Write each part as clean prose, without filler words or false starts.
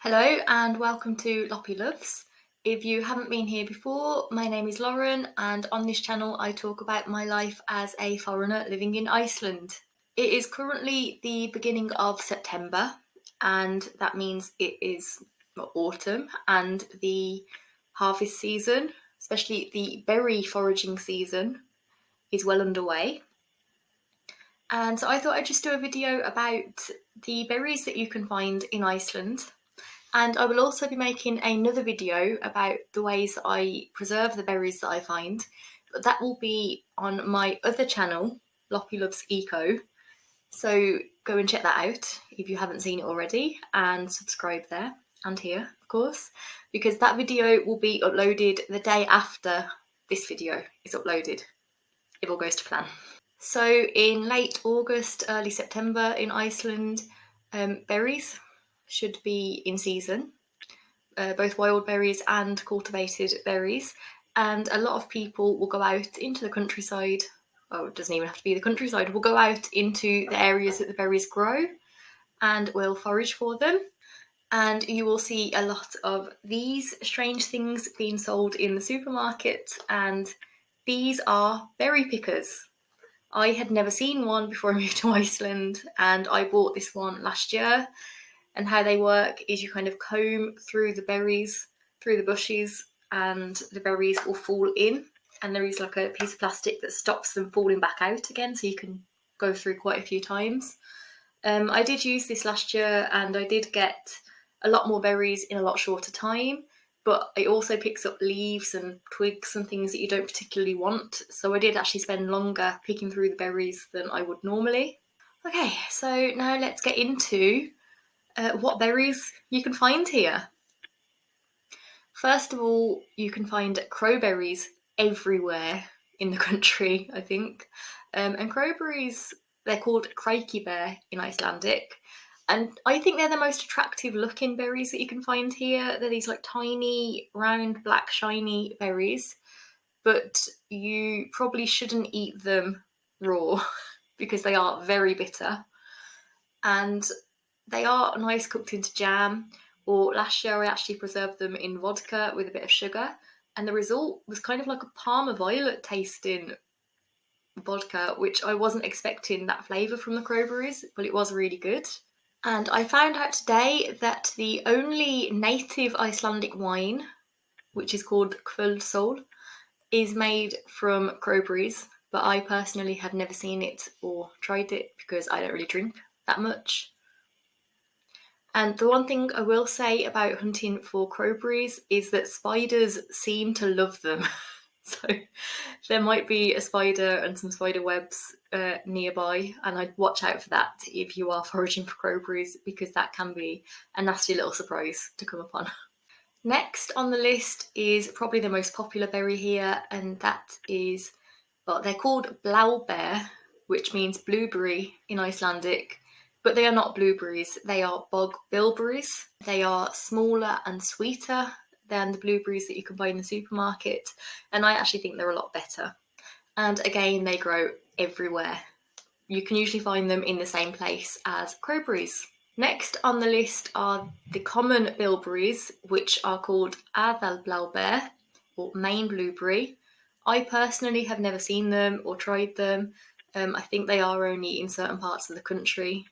Hello and welcome to Loppy Loves. If you haven't been here before, my name is Lauren and on this channel I talk about my life as a foreigner living in Iceland. It is currently the beginning of September and that means it is autumn and the harvest season, especially the berry foraging season, is well underway. And so I thought I'd just do a video about the berries that you can find in Iceland. And I will also be making another video about the ways that I preserve the berries that I find, but that will be on my other channel, Loppy Loves Eco. So go and check that out if you haven't seen it already, and subscribe there and here, of course, because that video will be uploaded the day after this video is uploaded, if all goes to plan. So in late August, early September in Iceland, berries should be in season, both wild berries and cultivated berries, and a lot of people will go out into the countryside. Oh, it doesn't even have to be the countryside. We'll go out into the areas that the berries grow and we'll forage for them. And you will see a lot of these strange things being sold in the supermarket, and these are berry pickers. I had never seen one before I moved to Iceland, and I bought this one last year. And how they work is you kind of comb through the berries, through the bushes, and the berries will fall in. And there is like a piece of plastic that stops them falling back out again, so you can go through quite a few times. I did use this last year and I did get a lot more berries in a lot shorter time, but it also picks up leaves and twigs and things that you don't particularly want. So I did actually spend longer picking through the berries than I would normally. Okay, so now let's get into what berries you can find here. First of all, you can find crowberries everywhere in the country, I think. And crowberries, they're called Krækiber in Icelandic. And I think they're the most attractive looking berries that you can find here. They're these like tiny, round, black, shiny berries. But you probably shouldn't eat them raw because they are very bitter. And they are nice cooked into jam, or last year I actually preserved them in vodka with a bit of sugar, and the result was kind of like a Parma violet tasting vodka, which I wasn't expecting that flavour from the crowberries, but it was really good. And I found out today that the only native Icelandic wine, which is called kvöldsól, is made from crowberries, but I personally had never seen it or tried it because I don't really drink that much. And the one thing I will say about hunting for crowberries is that spiders seem to love them. So there might be a spider and some spider webs nearby, and I'd watch out for that if you are foraging for crowberries, because that can be a nasty little surprise to come upon. Next on the list is probably the most popular berry here, and that is, well, they're called brambleberry, which means blueberry in Icelandic. But they are not blueberries, they are bog bilberries. They are smaller and sweeter than the blueberries that you can buy in the supermarket, and I actually think they're a lot better. And again, they grow everywhere. You can usually find them in the same place as crowberries. Next on the list are the common bilberries, which are called aðalbláber, or main blueberry. I personally have never seen them or tried them. I think they are only in certain parts of the country,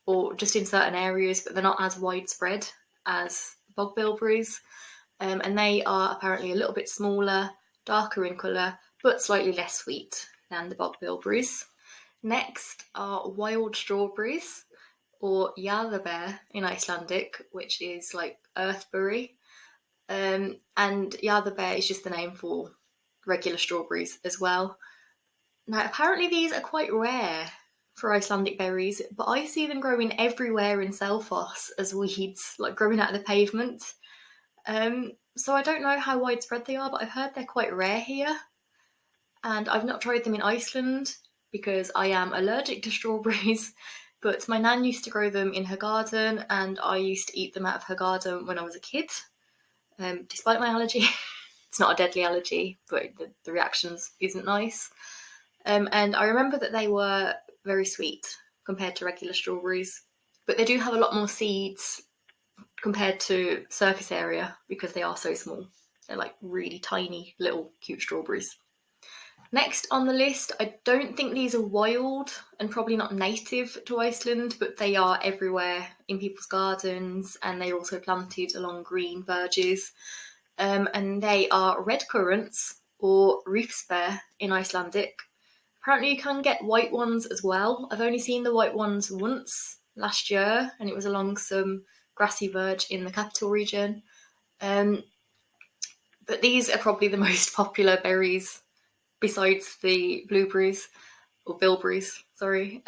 or just in certain areas, but they're not as widespread as bog bilberries. And they are apparently a little bit smaller, darker in colour, but slightly less sweet than the bog bilberries. Next are wild strawberries, or Hrútaber in Icelandic, which is like earthberry. And Hrútaber is just the name for regular strawberries as well. Now, apparently these are quite rare for Icelandic berries, but I see them growing everywhere in Selfoss as weeds, like growing out of the pavement. So I don't know how widespread they are, but I've heard they're quite rare here. And I've not tried them in Iceland because I am allergic to strawberries, but my nan used to grow them in her garden and I used to eat them out of her garden when I was a kid, despite my allergy. It's not a deadly allergy, but the reactions isn't nice. And I remember that they were very sweet compared to regular strawberries, but they do have a lot more seeds compared to circus area because they are so small. They're like really tiny little cute strawberries. Next on the list, I don't think these are wild and probably not native to Iceland, but they are everywhere in people's gardens, and they're also planted along green verges. And they are red currants, or Hrútaber in Icelandic. Apparently you can get white ones as well. I've only seen the white ones once last year, and it was along some grassy verge in the capital region. But these are probably the most popular berries besides the blueberries, or bilberries, sorry.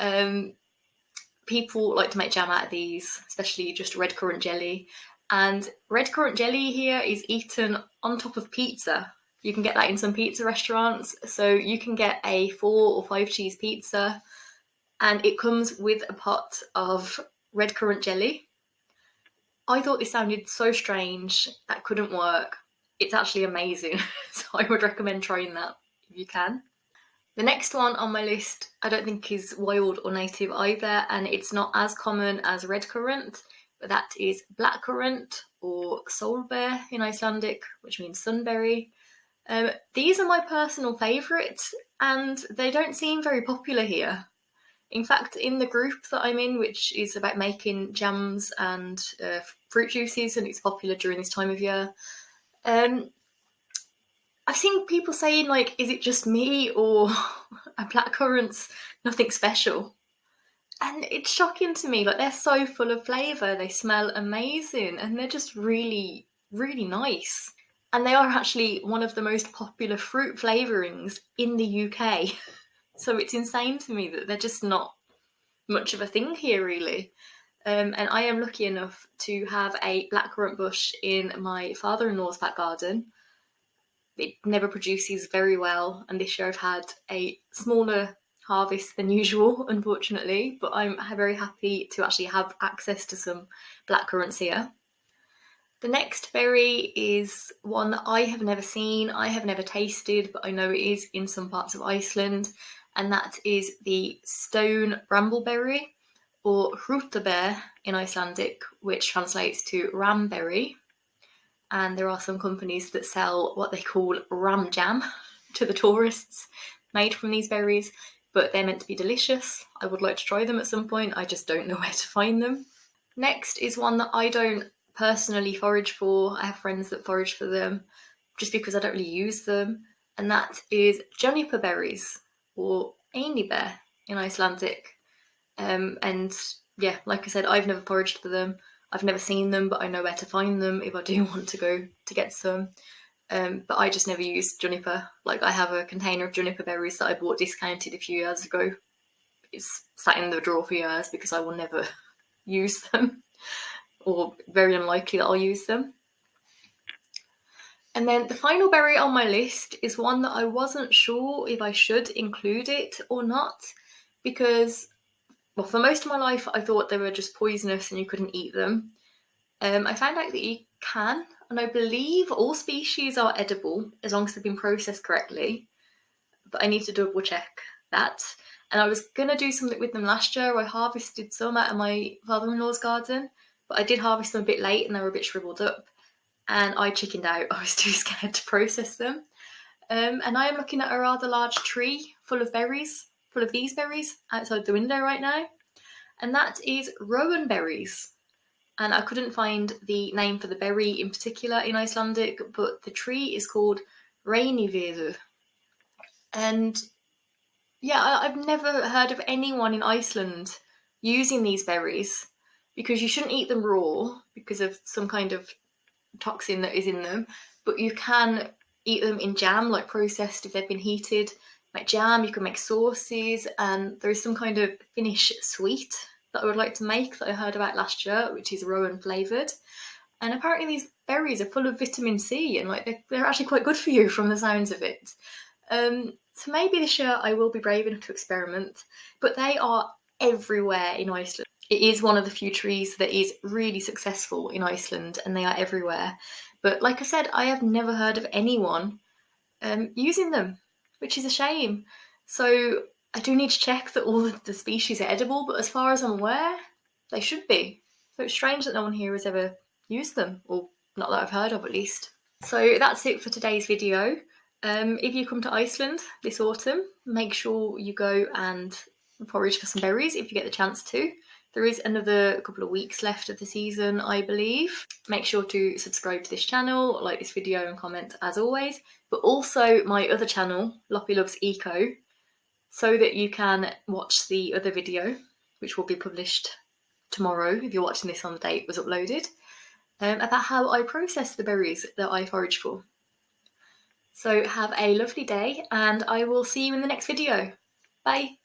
People like to make jam out of these, especially just red currant jelly. And red currant jelly here is eaten on top of pizza. You can get that in some pizza restaurants. So you can get a 4 or 5 cheese pizza, and it comes with a pot of red currant jelly. I thought this sounded so strange, that couldn't work. It's actually amazing. So I would recommend trying that if you can. The next one on my list I don't think is wild or native either, and it's not as common as red currant, but that is blackcurrant, or sólber in Icelandic, which means sunberry. These are my personal favourite, and they don't seem very popular here. In fact, in the group that I'm in, which is about making jams and fruit juices, and it's popular during this time of year, I've seen people saying, like, is it just me, or are blackcurrants nothing special? And it's shocking to me. Like, they're so full of flavour, they smell amazing, and they're just really, really nice. And they are actually one of the most popular fruit flavourings in the UK. So it's insane to me that they're just not much of a thing here, really. And I am lucky enough to have a blackcurrant bush in my father-in-law's back garden. It never produces very well, and this year I've had a smaller harvest than usual, unfortunately, but I'm very happy to actually have access to some blackcurrants here. The next berry is one that I have never seen, I have never tasted, but I know it is in some parts of Iceland, and that is the stone brambleberry, or Hrútaber in Icelandic, which translates to ramberry. And there are some companies that sell what they call ram jam to the tourists, made from these berries, but they're meant to be delicious. I would like to try them at some point, I just don't know where to find them. Next is one that I don't personally forage for. I have friends that forage for them, just because I don't really use them, and that is Juniper berries, or Einibær in Icelandic. And yeah, like I said, I've never foraged for them. I've never seen them, but I know where to find them if I do want to go to get some. But I just never use juniper. Like, I have a container of juniper berries that I bought discounted a few years ago. It's sat in the drawer for years because I will never use them, or very unlikely that I'll use them. And then the final berry on my list is one that I wasn't sure if I should include it or not, because, well, for most of my life I thought they were just poisonous and you couldn't eat them. I found out that you can, and I believe all species are edible as long as they've been processed correctly, but I need to double check that. And I was going to do something with them last year. I harvested some out of my father-in-law's garden, but I did harvest them a bit late and they were a bit shriveled up, and I chickened out. I was too scared to process them. And I am looking at a rather large tree full of berries, full of these berries, outside the window right now, and that is rowan berries. And I couldn't find the name for the berry in particular in Icelandic, but the tree is called Hrútaber. And yeah, I've never heard of anyone in Iceland using these berries, because you shouldn't eat them raw because of some kind of toxin that is in them, but you can eat them in jam, like processed if they've been heated. Like jam, you can make sauces, and there is some kind of Finnish sweet that I would like to make that I heard about last year, which is rowan flavoured. And apparently these berries are full of vitamin C, and like they're actually quite good for you from the sounds of it. So maybe this year I will be brave enough to experiment, but they are everywhere in Iceland. It is one of the few trees that is really successful in Iceland, and they are everywhere. But like I said, I have never heard of anyone using them, which is a shame. So I do need to check that all of the species are edible, but as far as I'm aware, they should be. So it's strange that no one here has ever use them, or not that I've heard of at least. So that's it for today's video. If you come to Iceland this autumn, make sure you go and forage for some berries if you get the chance to. There is another couple of weeks left of the season, I believe. Make sure to subscribe to this channel, like this video and comment as always, but also my other channel, Loppy Loves Eco, so that you can watch the other video, which will be published tomorrow if you're watching this on the day it was uploaded, about how I process the berries that I forage for. So have a lovely day, and I will see you in the next video. Bye!